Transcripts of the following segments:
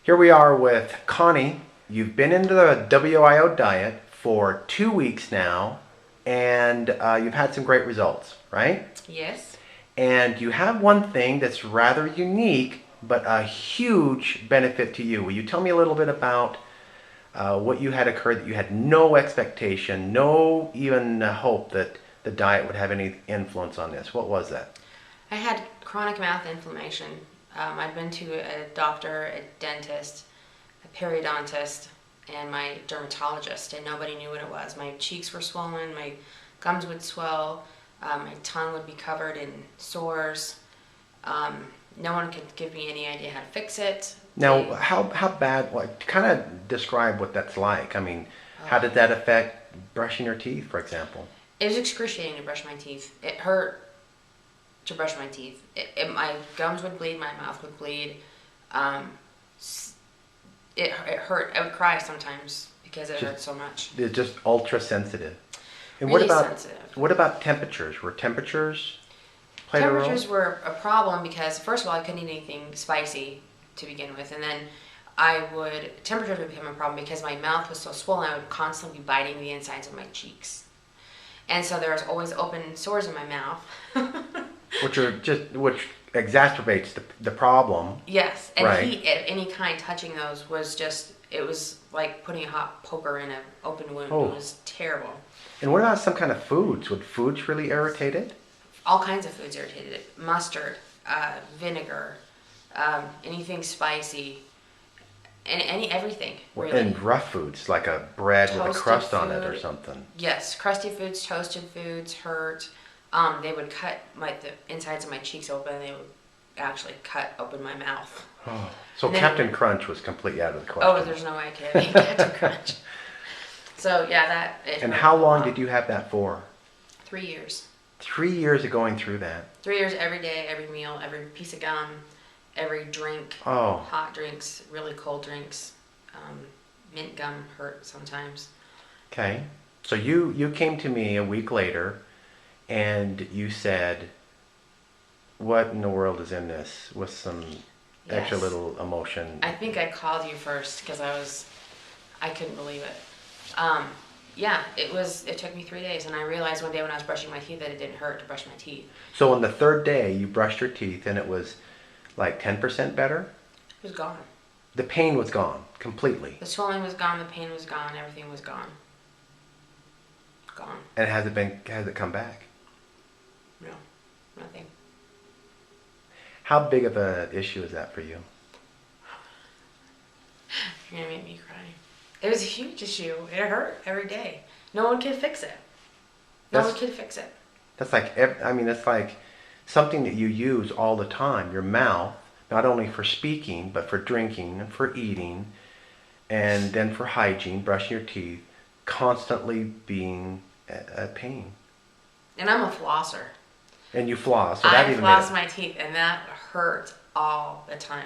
Here we are with Connie. You've been into the WiO diet for 2 weeks now, and you've had some great results, right? Yes. And you have one thing that's rather unique, but a huge benefit to you. Will you tell me a little bit about what you had occur that you had no expectation, no even hope that the diet would have any influence on this? What was that? I had chronic mouth inflammation. I'd been to a doctor, a dentist, a periodontist, and my dermatologist, and nobody knew what it was. My cheeks were swollen, my gums would swell, my tongue would be covered in sores. No one could give me any idea how to fix it. Now, how bad, like, kind of describe what that's like. I mean, how did that affect brushing your teeth, for example? It was excruciating to brush my teeth. It hurt to brush my teeth. My gums would bleed, my mouth would bleed. It hurt. I would cry sometimes because it hurt so much. It's just ultra sensitive. And Really sensitive. what about temperatures? Were temperatures played a role? Temperatures were a problem because, first of all, I couldn't eat anything spicy to begin with, and then temperatures would become a problem because my mouth was so swollen. I would constantly be biting the insides of my cheeks, and so there was always open sores in my mouth. which exacerbates the problem. Yes, and right. heat of any kind touching those it was like putting a hot poker in an open wound. Oh. It was terrible. And what about some kind of foods? Would foods really irritate it? All kinds of foods irritated it. Mustard, vinegar, anything spicy, and everything, really. And rough foods, like a bread with a Toasted crust on it or food. something. Yes, crusty foods, toasted foods hurt. They would cut the insides of my cheeks open. They would actually cut open my mouth. Oh. So And then- Captain Crunch was completely out of the question. Oh, there's no way I could eat Captain Crunch. So yeah, And how long did you have that for? 3 years. 3 years of going through that. 3 years every day, every meal, every piece of gum, every drink. Oh. Hot drinks, really cold drinks. Mint gum hurt sometimes. Okay. So you came to me a week later and you said, what in the world is in this? With some extra Yes. little emotion. I think I called you first because I couldn't believe it. Yeah, it took me 3 days, and I realized one day when I was brushing my teeth that it didn't hurt to brush my teeth. So on the third day, you brushed your teeth and it was like 10% better? It was gone. The pain was gone completely. The swelling was gone, the pain was gone, everything was gone. Gone. And has it come back? No, nothing. How big of an issue is that for you? You're gonna make me cry. It was a huge issue. It hurt every day. No one could fix it. No one could fix it. That's like, it's like something that you use all the time. Your mouth, not only for speaking, but for drinking and for eating, and then for hygiene, brushing your teeth, constantly being a pain. And I'm a flosser. And you floss, so that I even floss made it. my teeth, and that hurt all the time.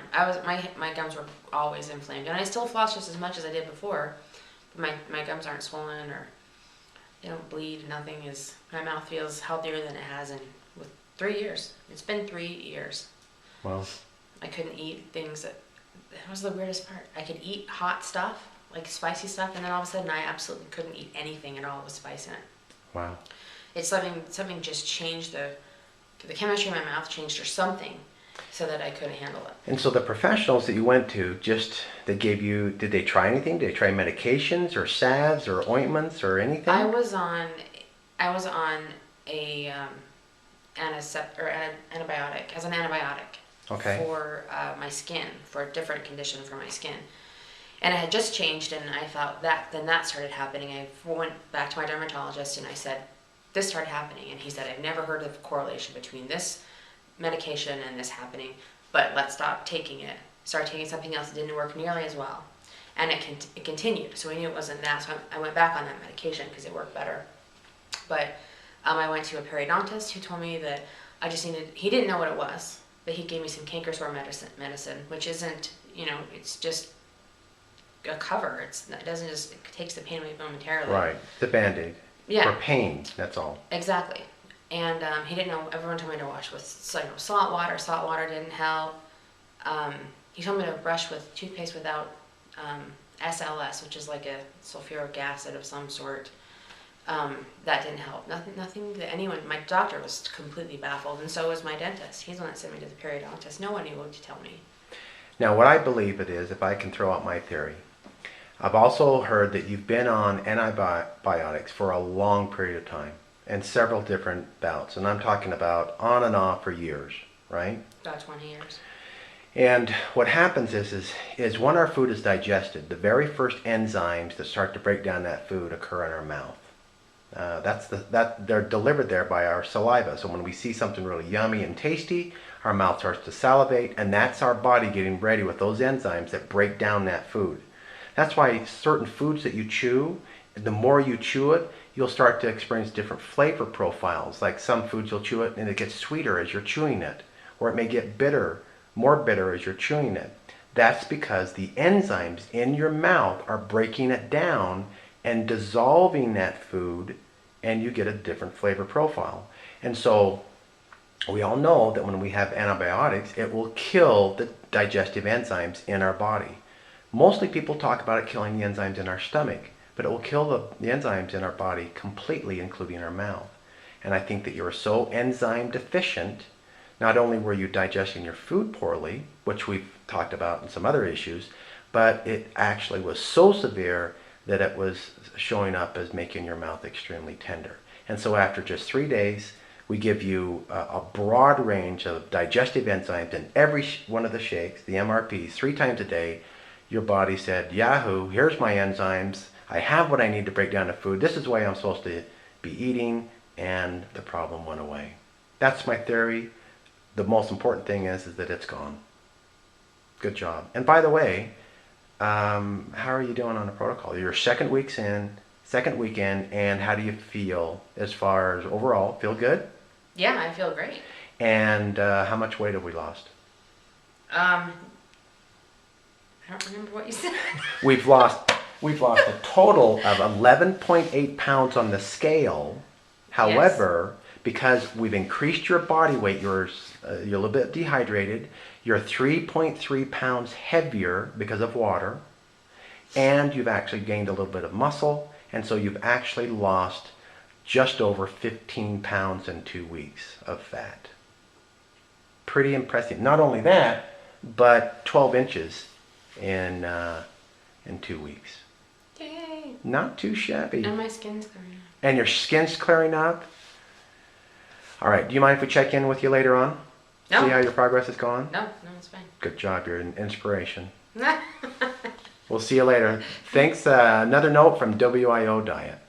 My gums were always inflamed, and I still floss just as much as I did before. But my gums aren't swollen or they don't bleed. My mouth feels healthier than it has in with 3 years. It's been 3 years. Well, I couldn't eat things that was the weirdest part. I could eat hot stuff, like spicy stuff, and then all of a sudden I absolutely couldn't eat anything at all with spice in it. wow. It's something just changed the chemistry in my mouth changed or something so that I couldn't handle it. And so the professionals that you went to, did they try anything? Did they try medications or salves or ointments or anything? I was on antibiotic as an antibiotic Okay. for my skin, for a different condition for my skin. And it had just changed, and I thought that started happening. I went back to my dermatologist and I said, this started happening. And he said, I've never heard of a correlation between this medication and this happening, but let's stop taking it. Started taking something else that didn't work nearly as well. And it continued. So I knew it wasn't that. So I went back on that medication because it worked better. But I went to a periodontist who told me that he didn't know what it was, but he gave me some canker sore medicine, which isn't, it's just a cover. It takes the pain away momentarily. Right, the Band-Aid. Yeah. For pain, that's all. Exactly. And he didn't know, everyone told me to wash with salt water. Salt water didn't help. he told me to brush with toothpaste without SLS, which is like a sulfuric acid of some sort. That didn't help. Nothing that anyone, my doctor was completely baffled, and so was my dentist. He's the one that sent me to the periodontist. No one knew what to tell me. Now, what I believe it is, if I can throw out my theory, I've also heard that you've been on antibiotics for a long period of time and several different bouts. And I'm talking about on and off for years, right? About 20 years. And what happens is when our food is digested, the very first enzymes that start to break down that food occur in our mouth. They're delivered there by our saliva. So when we see something really yummy and tasty, our mouth starts to salivate, and that's our body getting ready with those enzymes that break down that food. That's why certain foods that you chew, the more you chew it, you'll start to experience different flavor profiles. Like some foods you'll chew it and it gets sweeter as you're chewing it, or it may get bitter, more bitter as you're chewing it. That's because the enzymes in your mouth are breaking it down and dissolving that food, and you get a different flavor profile. And so we all know that when we have antibiotics, it will kill the digestive enzymes in our body. Mostly people talk about it killing the enzymes in our stomach, but it will kill the enzymes in our body completely, including our mouth. And I think that you were so enzyme deficient, not only were you digesting your food poorly, which we've talked about in some other issues, but it actually was so severe that it was showing up as making your mouth extremely tender. And so after just 3 days, we give you a broad range of digestive enzymes in every one of the shakes, the MRPs, 3 times a day. Your body said, Yahoo, here's my enzymes. I have what I need to break down the food. This is the way I'm supposed to be eating, and the problem went away. That's my theory. The most important thing is that it's gone. Good job. And by the way, how are you doing on the protocol? You're second weekend, and how do you feel as far as overall? Feel good? Yeah, I feel great. And how much weight have we lost? I don't remember what you said. We've lost a total of 11.8 pounds on the scale. However, because we've increased your body weight, you're a little bit dehydrated. You're 3.3 pounds heavier because of water, and you've actually gained a little bit of muscle, and so you've actually lost just over 15 pounds in 2 weeks of fat. Pretty impressive. Not only that, but 12 inches in 2 weeks. Yay! Not too shabby. And my skin's clearing up. And your skin's clearing up. All right. Do you mind if we check in with you later on? No. See how your progress is going? No, it's fine. Good job. You're an inspiration. We'll see you later. Thanks. Another note from WiO Diet.